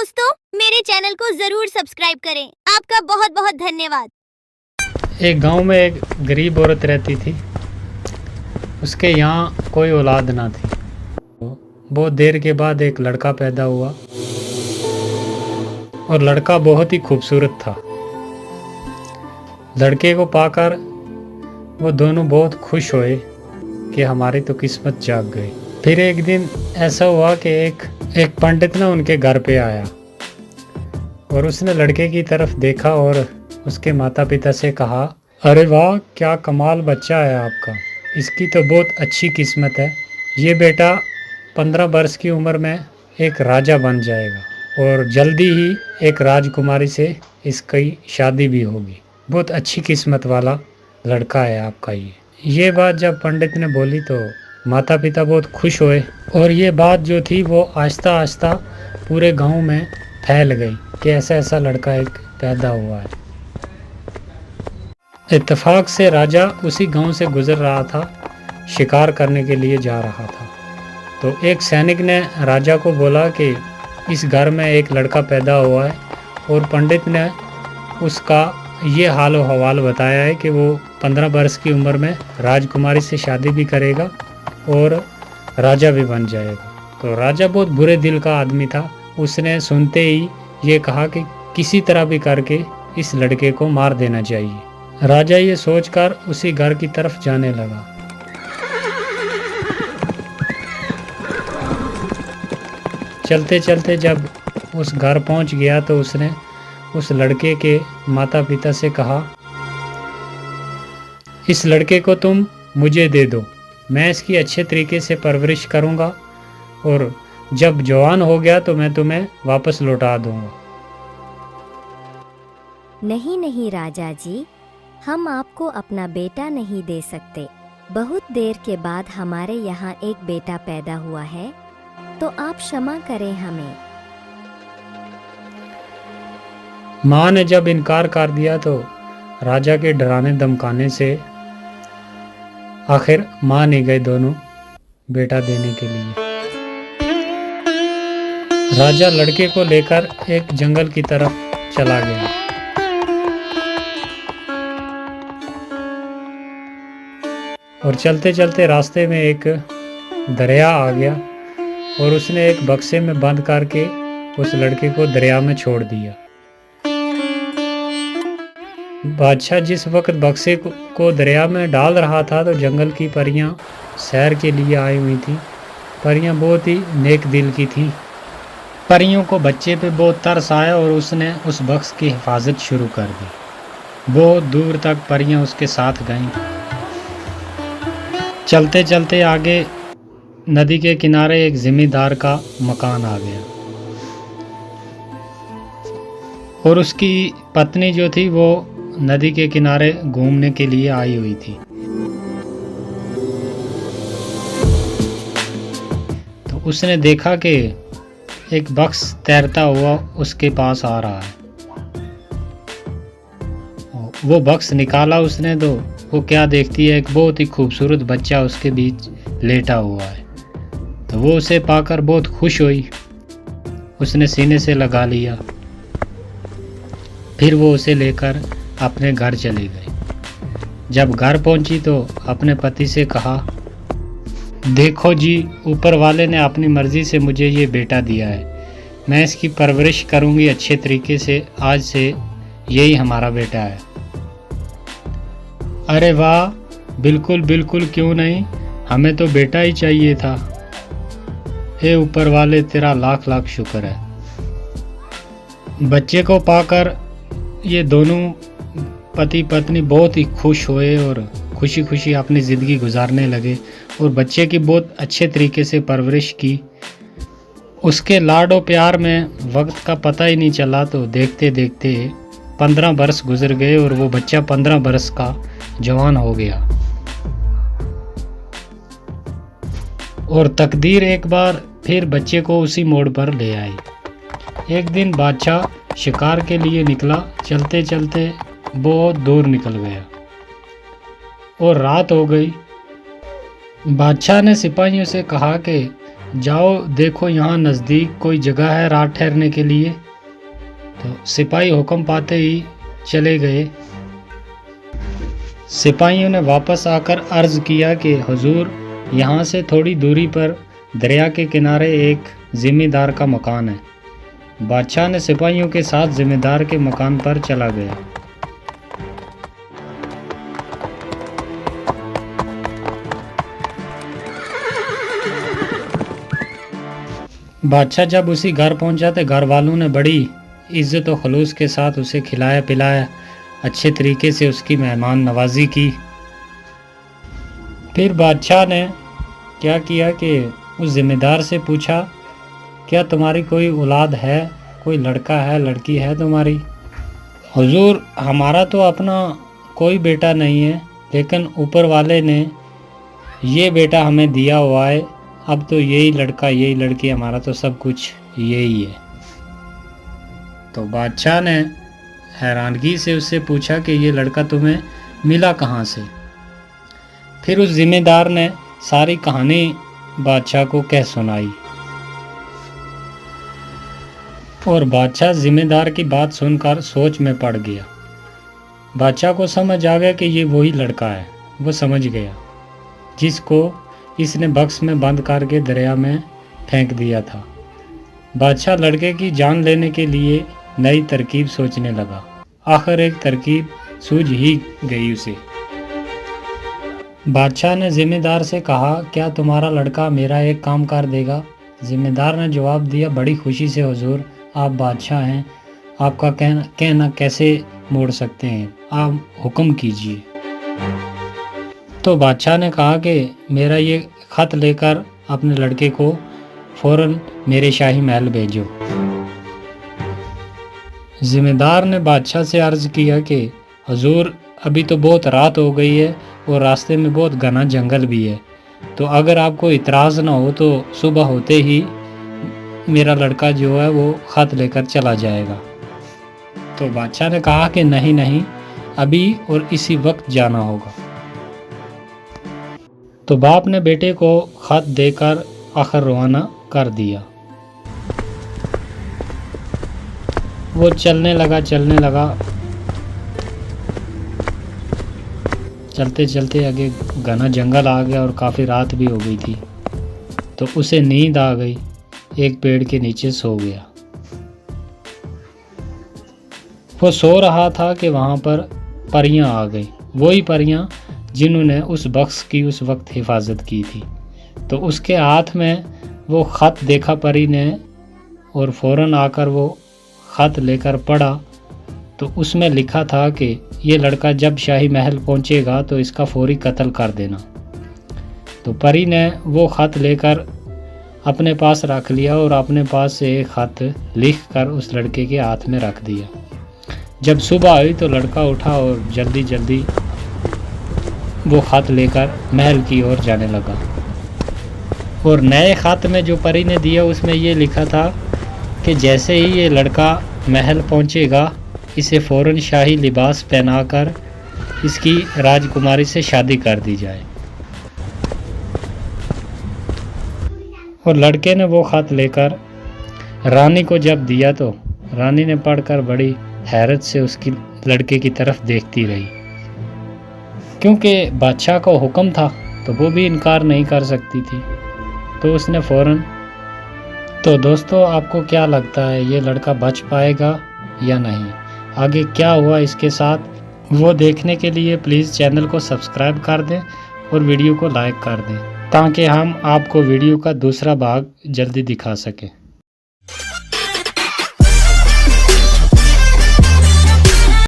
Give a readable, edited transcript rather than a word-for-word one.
दोस्तों, मेरे चैनल को जरूर सब्सक्राइब करें। आपका बहुत बहुत धन्यवाद। एक गांव में एक गरीब औरत रहती थी। उसके यहाँ कोई औलाद ना थी। बहुत देर के बाद एक लड़का पैदा हुआ और लड़का बहुत ही खूबसूरत था। लड़के को पाकर वो दोनों बहुत खुश हुए कि हमारी तो किस्मत जाग गई। फिर एक दिन ऐसा हुआ कि एक पंडित ना उनके घर पे आया और उसने लड़के की तरफ देखा और उसके माता पिता से कहा, अरे वाह, क्या कमाल बच्चा है आपका, इसकी तो बहुत अच्छी किस्मत है। ये बेटा 15 वर्ष की उम्र में एक राजा बन जाएगा और जल्दी ही एक राजकुमारी से इसकी शादी भी होगी। बहुत अच्छी किस्मत वाला लड़का है आपका ये बात जब पंडित ने बोली तो माता पिता बहुत खुश हुए और ये बात जो थी वो आहिस्ता आहिस्ता पूरे गांव में फैल गई कि ऐसा ऐसा लड़का एक पैदा हुआ है। इत्तेफाक से राजा उसी गांव से गुजर रहा था, शिकार करने के लिए जा रहा था। तो एक सैनिक ने राजा को बोला कि इस घर में एक लड़का पैदा हुआ है और पंडित ने उसका ये हाल व हवाल बताया है कि वो 15 वर्ष की उम्र में राजकुमारी से शादी भी करेगा और राजा भी बन जाएगा। तो राजा बहुत बुरे दिल का आदमी था। उसने सुनते ही ये कहा कि किसी तरह भी करके इस लड़के को मार देना चाहिए। राजा ये सोचकर उसी घर की तरफ जाने लगा। चलते चलते जब उस घर पहुंच गया तो उसने उस लड़के के माता पिता से कहा, इस लड़के को तुम मुझे दे दो, मैं इसकी अच्छे तरीके से परवरिश करूंगा और जब जवान हो गया तो मैं तुम्हें वापस लौटा दूंगा। नहीं नहीं राजा जी, हम आपको अपना बेटा नहीं दे सकते। बहुत देर के बाद हमारे यहाँ एक बेटा पैदा हुआ है, तो आप क्षमा करें हमें। माँ ने जब इनकार कर दिया तो राजा के डराने धमकाने से आखिर मान ही गए दोनों बेटा देने के लिए। राजा लड़के को लेकर एक जंगल की तरफ चला गया। और चलते चलते रास्ते में एक दरिया आ गया और उसने एक बक्से में बंद करके उस लड़के को दरिया में छोड़ दिया। बादशाह जिस वक्त बक्से को दरिया में डाल रहा था तो जंगल की परियां सैर के लिए आई हुई थी। परियां बहुत ही नेक दिल की थी। परियों को बच्चे पे बहुत तरस आया और उसने उस बक्स की हिफाजत शुरू कर दी। बहुत दूर तक परियां उसके साथ गईं। चलते चलते आगे नदी के किनारे एक जिम्मेदार का मकान आ गया और उसकी पत्नी जो थी वो नदी के किनारे घूमने के लिए आई हुई थी। तो उसने देखा कि एक बक्स तैरता हुआ उसके पास आ रहा है। वो बक्स निकाला उसने तो वो क्या देखती है, एक बहुत ही खूबसूरत बच्चा उसके बीच लेटा हुआ है। तो वो उसे पाकर बहुत खुश हुई, उसने सीने से लगा लिया। फिर वो उसे लेकर अपने घर चली गई। जब घर पहुंची तो अपने पति से कहा, देखो जी, ऊपर वाले ने अपनी मर्जी से मुझे ये बेटा दिया है, मैं इसकी परवरिश करूंगी अच्छे तरीके से, आज से यही हमारा बेटा है। अरे वाह, बिल्कुल बिल्कुल, क्यों नहीं, हमें तो बेटा ही चाहिए था। हे ऊपर वाले, तेरा लाख लाख शुक्र है। बच्चे को पाकर ये दोनों पति पत्नी बहुत ही खुश हुए और खुशी खुशी अपनी ज़िंदगी गुजारने लगे और बच्चे की बहुत अच्छे तरीके से परवरिश की। उसके लाडो प्यार में वक्त का पता ही नहीं चला। तो देखते देखते 15 वर्ष गुजर गए और वो बच्चा 15 वर्ष का जवान हो गया। और तकदीर एक बार फिर बच्चे को उसी मोड़ पर ले आई। एक दिन बादशाह शिकार के लिए निकला। चलते चलते बहुत दूर निकल गया और रात हो गई। बादशाह ने सिपाहियों से कहा कि जाओ देखो यहाँ नज़दीक कोई जगह है रात ठहरने के लिए। तो सिपाही हुक्म पाते ही चले गए। सिपाहियों ने वापस आकर अर्ज़ किया कि हुजूर, यहाँ से थोड़ी दूरी पर दरिया के किनारे एक ज़िम्मेदार का मकान है। बादशाह ने सिपाहियों के साथ ज़िम्मेदार के मकान पर चला गया। बादशाह जब उसी घर पहुंचा तो घर वालों ने बड़ी इज्जत और खलूस के साथ उसे खिलाया पिलाया, अच्छे तरीके से उसकी मेहमान नवाजी की। फिर बादशाह ने क्या किया कि उस ज़िम्मेदार से पूछा, क्या तुम्हारी कोई औलाद है, कोई लड़का है, लड़की है तुम्हारी? हुजूर, हमारा तो अपना कोई बेटा नहीं है, लेकिन ऊपर वाले ने ये बेटा हमें दिया हुआ है। अब तो यही लड़का यही लड़की, हमारा तो सब कुछ यही है। तो बादशाह ने हैरानगी से उससे पूछा कि ये लड़का तुम्हें मिला कहाँ से? फिर उस ज़िम्मेदार ने सारी कहानी बादशाह को कह सुनाई और बादशाह ज़िम्मेदार की बात सुनकर सोच में पड़ गया। बादशाह को समझ आ गया कि ये वही लड़का है। वो समझ गया जिसको इसने बक्स में बंद करके दरिया में फेंक दिया था। बादशाह लड़के की जान लेने के लिए नई तरकीब सोचने लगा। आखिर एक तरकीब सूझ ही गई उसे। बादशाह ने ज़िम्मेदार से कहा, क्या तुम्हारा लड़का मेरा एक काम कर देगा? ज़िम्मेदार ने जवाब दिया, बड़ी खुशी से हुजूर, आप बादशाह हैं, आपका कहना कैसे मोड़ सकते हैं, आप हुक्म कीजिए। तो बादशाह ने कहा कि मेरा ये ख़त लेकर अपने लड़के को फ़ौरन मेरे शाही महल भेजो। ज़िम्मेदार ने बादशाह से अर्ज़ किया कि हुजूर, अभी तो बहुत रात हो गई है और रास्ते में बहुत घना जंगल भी है, तो अगर आपको इतराज़ ना हो तो सुबह होते ही मेरा लड़का जो है वो ख़त लेकर चला जाएगा। तो बादशाह ने कहा कि नहीं नहीं, अभी और इसी वक्त जाना होगा। तो बाप ने बेटे को ख़त देकर आखिर रवाना कर दिया। वो चलने लगा। चलते चलते आगे घना जंगल आ गया और काफ़ी रात भी हो गई थी। तो उसे नींद आ गई, एक पेड़ के नीचे सो गया। वो सो रहा था कि वहाँ पर परियां आ गई, वही परियां जिन्होंने उस बक्स की उस वक्त हिफाजत की थी। तो उसके हाथ में वो ख़त देखा परी ने और फ़ौरन आकर वो ख़त लेकर पढ़ा। तो उसमें लिखा था कि ये लड़का जब शाही महल पहुंचेगा तो इसका फौरी कत्ल कर देना। तो परी ने वो ख़त लेकर अपने पास रख लिया और अपने पास से एक ख़त लिख कर उस लड़के के हाथ में रख दिया। जब सुबह हुई तो लड़का उठा और जल्दी जल्दी वो ख़त लेकर महल की ओर जाने लगा। और नए ख़त में जो परी ने दिया उसमें ये लिखा था कि जैसे ही ये लड़का महल पहुंचेगा, इसे फ़ौरन शाही लिबास पहनाकर इसकी राजकुमारी से शादी कर दी जाए। और लड़के ने वो ख़त लेकर रानी को जब दिया तो रानी ने पढ़कर बड़ी हैरत से उसकी लड़के की तरफ देखती रही, क्योंकि बादशाह का हुक्म था तो वो भी इनकार नहीं कर सकती थी। तो उसने फ़ौरन। तो दोस्तों, आपको क्या लगता है ये लड़का बच पाएगा या नहीं? आगे क्या हुआ इसके साथ, वो देखने के लिए प्लीज़ चैनल को सब्सक्राइब कर दें और वीडियो को लाइक कर दें, ताकि हम आपको वीडियो का दूसरा भाग जल्दी दिखा सकें।